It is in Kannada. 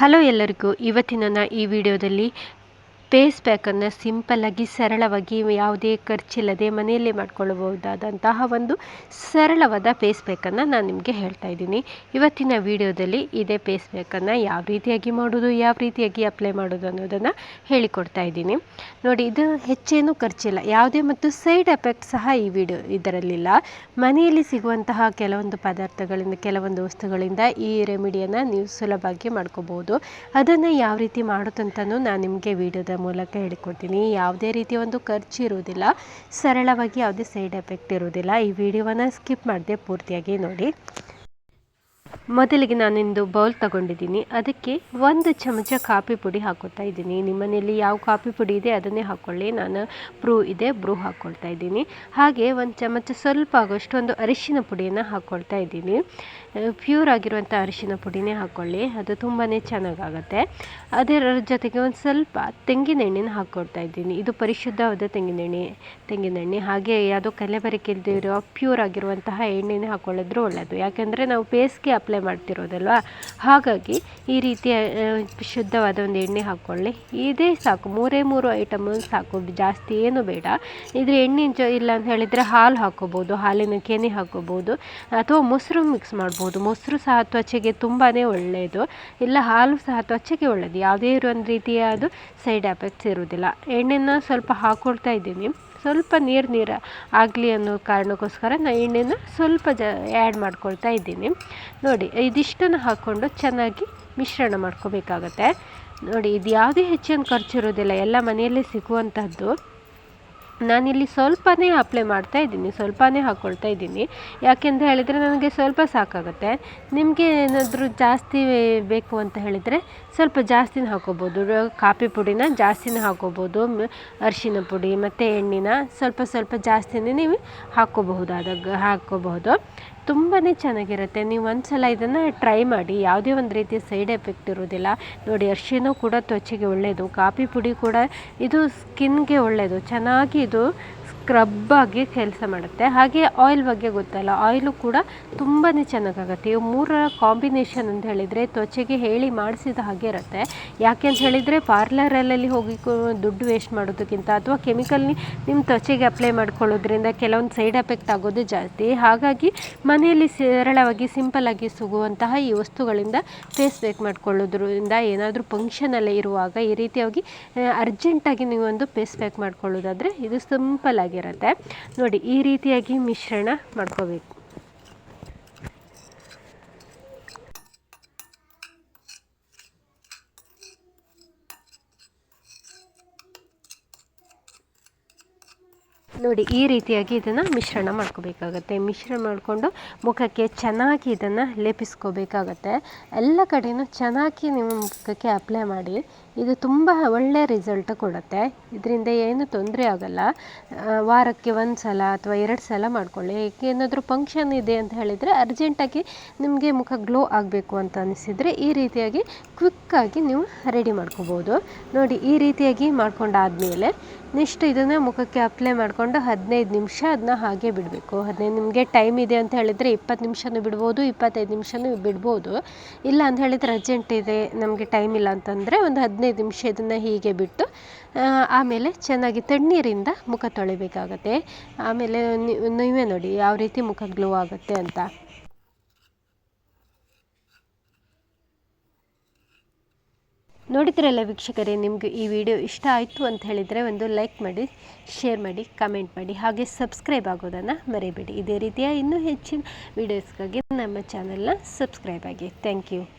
ಹಲೋ ಎಲ್ಲರಿಗೂ, ಇವತ್ತಿನ ಈ ವಿಡಿಯೋದಲ್ಲಿ ಫೇಸ್ ಪ್ಯಾಕನ್ನು ಸಿಂಪಲ್ಲಾಗಿ ಸರಳವಾಗಿ ಯಾವುದೇ ಖರ್ಚಿಲ್ಲದೆ ಮನೆಯಲ್ಲೇ ಮಾಡಿಕೊಳ್ಳಬಹುದಾದಂತಹ ಒಂದು ಸರಳವಾದ ಫೇಸ್ ಪ್ಯಾಕನ್ನು ನಾನು ನಿಮಗೆ ಹೇಳ್ತಾ ಇದ್ದೀನಿ. ಇವತ್ತಿನ ವಿಡಿಯೋದಲ್ಲಿ ಇದೇ ಫೇಸ್ ಪ್ಯಾಕನ್ನು ಯಾವ ರೀತಿಯಾಗಿ ಮಾಡೋದು, ಯಾವ ರೀತಿಯಾಗಿ ಅಪ್ಲೈ ಮಾಡೋದು ಅನ್ನೋದನ್ನು ಹೇಳಿಕೊಡ್ತಾ ಇದ್ದೀನಿ. ನೋಡಿ, ಇದು ಹೆಚ್ಚೇನು ಖರ್ಚಿಲ್ಲ, ಯಾವುದೇ ಮತ್ತು ಸೈಡ್ ಎಫೆಕ್ಟ್ ಸಹ ಇದರಲ್ಲಿಲ್ಲ. ಮನೆಯಲ್ಲಿ ಸಿಗುವಂತಹ ಕೆಲವೊಂದು ಪದಾರ್ಥಗಳಿಂದ, ಕೆಲವೊಂದು ವಸ್ತುಗಳಿಂದ ಈ ರೆಮಿಡಿಯನ್ನು ನೀವು ಸುಲಭವಾಗಿ ಮಾಡ್ಕೋಬಹುದು. ಅದನ್ನು ಯಾವ ರೀತಿ ಮಾಡೋದಂತನೂ ನಾನು ನಿಮಗೆ ವಿಡಿಯೋದ ಮೂಲಕ ಹೇಳಿಕೊಡ್ತೀನಿ. ಯಾವುದೇ ರೀತಿಯ ಒಂದು ಖರ್ಚು ಇರುವುದಿಲ್ಲ, ಸರಳವಾಗಿ ಯಾವುದೇ ಸೈಡ್ ಎಫೆಕ್ಟ್ ಇರುವುದಿಲ್ಲ. ಈ ವಿಡಿಯೋವನ್ನು ಸ್ಕಿಪ್ ಮಾಡದೆ ಪೂರ್ತಿಯಾಗಿ ನೋಡಿ. ಮೊದಲಿಗೆ ನಾನಿಂದು ಬೌಲ್ ತಗೊಂಡಿದ್ದೀನಿ. ಅದಕ್ಕೆ 1 ಚಮಚ ಕಾಫಿ ಪುಡಿ ಹಾಕೋತಾ ಇದ್ದೀನಿ. ನಿಮ್ಮ ಮನೆಯಲ್ಲಿ ಯಾವ ಕಾಫಿ ಪುಡಿ ಇದೆ ಅದನ್ನೇ ಹಾಕ್ಕೊಳ್ಳಿ. ನಾನು ಬ್ರೂ ಇದೆ, ಬ್ರೂ ಹಾಕ್ಕೊಳ್ತಾ ಇದ್ದೀನಿ. ಹಾಗೆ 1 ಚಮಚ ಸ್ವಲ್ಪ ಆಗೋಷ್ಟು ಒಂದು ಅರಿಶಿನ ಪುಡಿಯನ್ನು ಹಾಕ್ಕೊಳ್ತಾ ಇದ್ದೀನಿ. ಪ್ಯೂರ್ ಆಗಿರುವಂಥ ಅರಿಶಿನ ಪುಡಿನೇ ಹಾಕ್ಕೊಳ್ಳಿ, ಅದು ತುಂಬಾ ಚೆನ್ನಾಗಾಗುತ್ತೆ. ಅದರ ಜೊತೆಗೆ ಒಂದು ಸ್ವಲ್ಪ ತೆಂಗಿನ ಎಣ್ಣೆನ ಹಾಕ್ಕೊಳ್ತಾ ಇದ್ದೀನಿ. ಇದು ಪರಿಶುದ್ಧವಾದ ತೆಂಗಿನೆಣ್ಣೆ. ಹಾಗೆ ಯಾವುದೋ ಕಲಬೆರಕೆ ಇಲ್ಲದಿರೋ ಪ್ಯೂರ್ ಆಗಿರುವಂತಹ ಎಣ್ಣೆನೇ ಹಾಕ್ಕೊಳ್ಳಿದ್ರು ಒಳ್ಳೆಯದು. ಯಾಕೆಂದರೆ ನಾವು ಫೇಸ್ಗೆ ಅಪ್ಲೈ ಮಾಡ್ತಿರೋದಲ್ವ, ಹಾಗಾಗಿ ಈ ರೀತಿಯ ಶುದ್ಧವಾದ ಒಂದು ಎಣ್ಣೆ ಹಾಕ್ಕೊಳ್ಳಿ. ಇದೇ ಸಾಕು, 3 ಐಟಮ್ ಸಾಕು, ಜಾಸ್ತಿ ಏನು ಬೇಡ. ಇದ್ರ ಎಣ್ಣೆ ಇಲ್ಲ ಅಂತ ಹೇಳಿದರೆ ಹಾಲು ಹಾಕ್ಕೋಬೋದು, ಹಾಲಿನ ಕೆನೆ ಹಾಕ್ಕೋಬೋದು, ಅಥವಾ ಮೊಸರು ಮಿಕ್ಸ್ ಮಾಡ್ಬೋದು. ಮೊಸರು ಸಹ ತ್ವಚೆಗೆ ತುಂಬಾ ಒಳ್ಳೆಯದು, ಇಲ್ಲ ಹಾಲು ಸಹ ತ್ವಚೆಗೆ ಒಳ್ಳೆಯದು. ಯಾವುದೇ ಒಂದು ರೀತಿಯ ಅದು ಸೈಡ್ ಎಫೆಕ್ಟ್ಸ್ ಇರುವುದಿಲ್ಲ. ಎಣ್ಣೆನ ಸ್ವಲ್ಪ ಹಾಕ್ಕೊಳ್ತಾ ಇದ್ದೀನಿ. ಸ್ವಲ್ಪ ನೀರು ಆಗಲಿ ಅನ್ನೋ ಕಾರಣಕ್ಕೋಸ್ಕರ ನಾನು ಎಣ್ಣೆನ ಸ್ವಲ್ಪ ಆ್ಯಡ್ ಮಾಡ್ಕೊಳ್ತಾ ಇದ್ದೀನಿ. ನೋಡಿ, ಇದಿಷ್ಟನ್ನು ಹಾಕ್ಕೊಂಡು ಚೆನ್ನಾಗಿ ಮಿಶ್ರಣ ಮಾಡ್ಕೋಬೇಕಾಗತ್ತೆ. ನೋಡಿ, ಇದು ಯಾವುದೇ ಹೆಚ್ಚಿನ ಖರ್ಚು ಇರೋದಿಲ್ಲ, ಎಲ್ಲ ಮನೆಯಲ್ಲೇ ಸಿಗುವಂಥದ್ದು. ನಾನಿಲ್ಲಿ ಸ್ವಲ್ಪನೇ ಅಪ್ಲೈ ಮಾಡ್ತಾ ಇದ್ದೀನಿ, ಸ್ವಲ್ಪನೇ ಹಾಕ್ಕೊಳ್ತಾ ಇದ್ದೀನಿ. ಯಾಕೆಂತ ಹೇಳಿದರೆ ನನಗೆ ಸ್ವಲ್ಪ ಸಾಕಾಗುತ್ತೆ. ನಿಮಗೆ ಏನಾದರೂ ಜಾಸ್ತಿ ಬೇಕು ಅಂತ ಹೇಳಿದರೆ ಸ್ವಲ್ಪ ಜಾಸ್ತಿನ ಹಾಕ್ಕೋಬೋದು. ಕಾಫಿ ಪುಡಿನ ಜಾಸ್ತಿನೇ ಹಾಕ್ಕೋಬೋದು, ಅರಿಶಿನ ಪುಡಿ ಮತ್ತು ಎಣ್ಣೆನ ಸ್ವಲ್ಪ ಜಾಸ್ತಿನೇ ನೀವು ಹಾಕ್ಕೋಬಹುದು. ತುಂಬಾ ಚೆನ್ನಾಗಿರುತ್ತೆ. ನೀವು ಒಂದ್ಸಲ ಇದನ್ನು ಟ್ರೈ ಮಾಡಿ, ಯಾವುದೇ ಒಂದು ರೀತಿಯ ಸೈಡ್ ಎಫೆಕ್ಟ್ ಇರೋದಿಲ್ಲ. ನೋಡಿ, ಅರಿಶಿನ ಕೂಡ ತ್ವಚೆಗೆ ಒಳ್ಳೆಯದು, ಕಾಫಿ ಪುಡಿ ಕೂಡ ಇದು ಸ್ಕಿನ್ಗೆ ಒಳ್ಳೆಯದು, ಚೆನ್ನಾಗಿ ಇದು ಸ್ಕ್ರಬ್ ಆಗಿ ಕೆಲಸ ಮಾಡುತ್ತೆ. ಹಾಗೆ ಆಯಿಲ್ ಬಗ್ಗೆ ಗೊತ್ತಲ್ಲ, ಆಯಿಲು ಕೂಡ ತುಂಬಾ ಚೆನ್ನಾಗಾಗುತ್ತೆ. ಇವು 3ರ ಕಾಂಬಿನೇಷನ್ ಅಂತ ಹೇಳಿದರೆ ತ್ವಚೆಗೆ ಹೇಳಿ ಮಾಡಿಸಿದ ಹಾಗೆ ಇರುತ್ತೆ. ಯಾಕೆ ಅಂತ ಹೇಳಿದರೆ ಪಾರ್ಲರಲ್ಲಿ ಹೋಗಿ ದುಡ್ಡು ವೇಸ್ಟ್ ಮಾಡೋದಕ್ಕಿಂತ ಅಥವಾ ಕೆಮಿಕಲ್ನಿ ನಿಮ್ಮ ತ್ವಚೆಗೆ ಅಪ್ಲೈ ಮಾಡ್ಕೊಳ್ಳೋದ್ರಿಂದ ಕೆಲವೊಂದು ಸೈಡ್ ಎಫೆಕ್ಟ್ ಆಗೋದು ಜಾಸ್ತಿ. ಹಾಗಾಗಿ ಮನೆಯಲ್ಲಿ ಸರಳವಾಗಿ ಸಿಂಪಲ್ಲಾಗಿ ಸಿಗುವಂತಹ ಈ ವಸ್ತುಗಳಿಂದ ಫೇಸ್ ಪ್ಯಾಕ್ ಮಾಡ್ಕೊಳ್ಳೋದ್ರಿಂದ ಏನಾದರೂ ಫಂಕ್ಷನಲ್ಲಿ ಇರುವಾಗ ಈ ರೀತಿಯಾಗಿ ಅರ್ಜೆಂಟಾಗಿ ನೀವು ಒಂದು ಫೇಸ್ ಪ್ಯಾಕ್ ಮಾಡ್ಕೊಳ್ಳೋದಾದರೆ ಇದು ಸಿಂಪಲ್ ಆಗಿರುತ್ತೆ. ನೋಡಿ, ಈ ರೀತಿಯಾಗಿ ಮಿಶ್ರಣ ಮಾಡ್ಕೋಬೇಕು. ನೋಡಿ, ಈ ರೀತಿಯಾಗಿ ಇದನ್ನು ಮಿಶ್ರಣ ಮಾಡ್ಕೋಬೇಕಾಗತ್ತೆ. ಮಿಶ್ರಣ ಮಾಡಿಕೊಂಡು ಮುಖಕ್ಕೆ ಚೆನ್ನಾಗಿ ಇದನ್ನು ಲೇಪಿಸ್ಕೋಬೇಕಾಗತ್ತೆ. ಎಲ್ಲ ಕಡೆಯೂ ಚೆನ್ನಾಗಿ ನಿಮ್ಮ ಮುಖಕ್ಕೆ ಅಪ್ಲೈ ಮಾಡಿ. ಇದು ತುಂಬ ಒಳ್ಳೆಯ ರಿಸಲ್ಟ್ ಕೊಡುತ್ತೆ. ಇದರಿಂದ ಏನು ತೊಂದರೆ ಆಗೋಲ್ಲ. ವಾರಕ್ಕೆ 1 ಸಲ ಅಥವಾ 2 ಸಲ ಮಾಡ್ಕೊಳ್ಳಿ. ಏನಾದರೂ ಫಂಕ್ಷನ್ ಇದೆ ಅಂತ ಹೇಳಿದರೆ, ಅರ್ಜೆಂಟಾಗಿ ನಿಮಗೆ ಮುಖ ಗ್ಲೋ ಆಗಬೇಕು ಅಂತ ಅನಿಸಿದರೆ ಈ ರೀತಿಯಾಗಿ ಕ್ವಿಕ್ಕಾಗಿ ನೀವು ರೆಡಿ ಮಾಡ್ಕೋಬೋದು. ನೋಡಿ, ಈ ರೀತಿಯಾಗಿ ಮಾಡ್ಕೊಂಡಾದಮೇಲೆ ನೆಕ್ಸ್ಟ್ ಇದನ್ನು ಮುಖಕ್ಕೆ ಅಪ್ಲೈ ಮಾಡಿಕೊಂಡು 15 ನಿಮಿಷ ಅದನ್ನ ಹಾಗೆ ಬಿಡಬೇಕು. 15 ನಿಮಗೆ ಟೈಮ್ ಇದೆ ಅಂತ ಹೇಳಿದರೆ 20 ನಿಮಿಷನೂ ಬಿಡ್ಬೋದು, 25 ನಿಮಿಷನೂ ಬಿಡ್ಬೋದು. ಇಲ್ಲ ಅಂತ ಹೇಳಿದರೆ ಅರ್ಜೆಂಟ್ ಇದೆ, ನಮಗೆ ಟೈಮ್ ಇಲ್ಲ ಅಂತಂದರೆ ಒಂದು 15 ನಿಮಿಷ ಇದನ್ನು ಹೀಗೆ ಬಿಟ್ಟು ಆಮೇಲೆ ಚೆನ್ನಾಗಿ ತಣ್ಣೀರಿಂದ ಮುಖ ತೊಳಿಬೇಕಾಗತ್ತೆ. ಆಮೇಲೆ ನೀವೇ ನೋಡಿ ಯಾವ ರೀತಿ ಮುಖ ಗ್ಲೋ ಆಗುತ್ತೆ ಅಂತ. ನೋಡಿದ್ರಲ್ಲ ವೀಕ್ಷಕರೇ, ನಿಮಗೆ ಈ ವಿಡಿಯೋ ಇಷ್ಟ ಆಯಿತು ಅಂತ ಹೇಳಿದರೆ ಒಂದು ಲೈಕ್ ಮಾಡಿ, ಶೇರ್ ಮಾಡಿ, ಕಮೆಂಟ್ ಮಾಡಿ, ಹಾಗೆ ಸಬ್ಸ್ಕ್ರೈಬ್ ಆಗೋದನ್ನು ಮರಿಬೇಡಿ. ಇದೇ ರೀತಿಯ ಇನ್ನೂ ಹೆಚ್ಚಿನ ವೀಡಿಯೋಸ್ಗಾಗಿ ನಮ್ಮ ಚಾನಲ್ನ ಸಬ್ಸ್ಕ್ರೈಬ್ ಆಗಿ. Thank you.